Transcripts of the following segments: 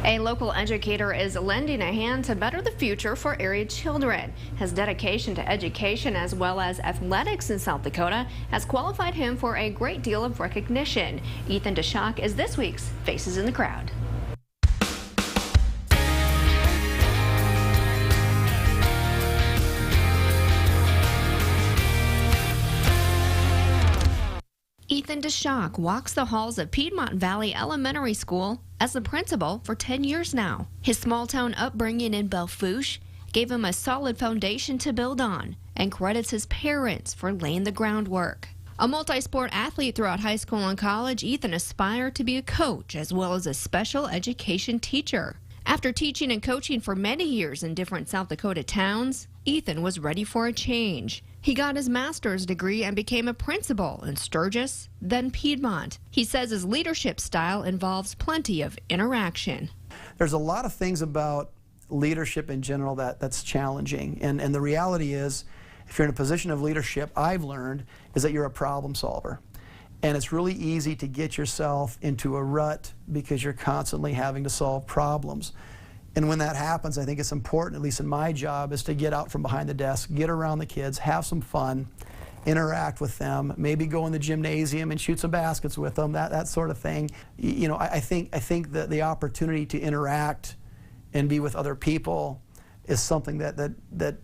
A local educator is lending a hand to better the future for area children. His dedication to education as well as athletics in South Dakota has qualified him for a great deal of recognition. Dschaak is this week's Faces in the Crowd. Dschaak walks the halls of Piedmont Valley Elementary School as the principal for 10 years now. His small-town upbringing in Belle Fourche gave him a solid foundation to build on and credits his parents for laying the groundwork. A multi-sport athlete throughout high school and college, Ethan aspired to be a coach as well as a special education teacher. After teaching and coaching for many years in different South Dakota towns, Ethan was ready for a change. He got his master's degree and became a principal in Sturgis, then Piedmont. He says his leadership style involves plenty of interaction. There's a lot of things about leadership in general that's challenging, and the reality is, if you're in a position of leadership, I've learned, is that you're a problem solver. And it's really easy to get yourself into a rut because you're constantly having to solve problems. And when that happens, I think it's important, at least in my job, is to get out from behind the desk, get around the kids, have some fun, interact with them, maybe go in the gymnasium and shoot some baskets with them, that sort of thing. You know, I think that the opportunity to interact and be with other people is something that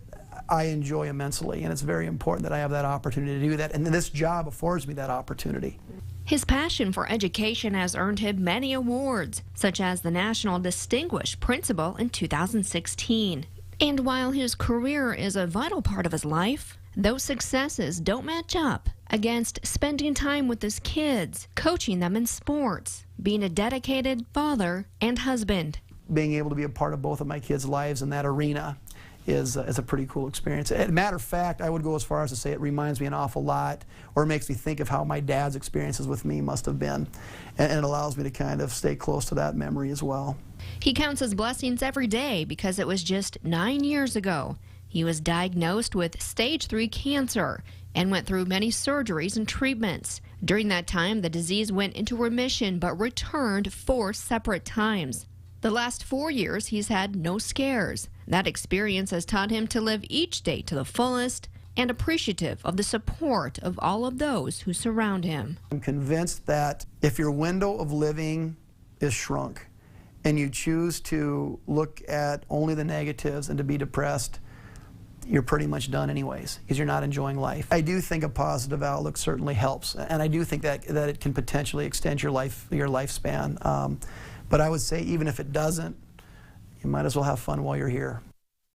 I enjoy immensely, and it's very important that I have that opportunity to do that, and this job affords me that opportunity. His passion for education has earned him many awards, such as the National Distinguished Principal in 2016. And while his career is a vital part of his life, those successes don't match up against spending time with his kids, coaching them in sports, being a dedicated father and husband. Being able to be a part of both of my kids' lives in that arena is a pretty cool experience. As a matter of fact, I would go as far as to say it reminds me an awful lot, or makes me think of how my dad's experiences with me must have been, and it allows me to kind of stay close to that memory as well. He counts his blessings every day because it was just 9 years ago he was diagnosed with stage 3 cancer and went through many surgeries and treatments. During that time, the disease went into remission but returned 4 separate times. The last 4 years, he's had no scares. That experience has taught him to live each day to the fullest and appreciative of the support of all of those who surround him. I'm convinced that if your window of living is shrunk and you choose to look at only the negatives and to be depressed, you're pretty much done anyways, because you're not enjoying life. I do think a positive outlook certainly helps, and I do think that it can potentially extend your lifespan. But I would say even if it doesn't, you might as well have fun while you're here.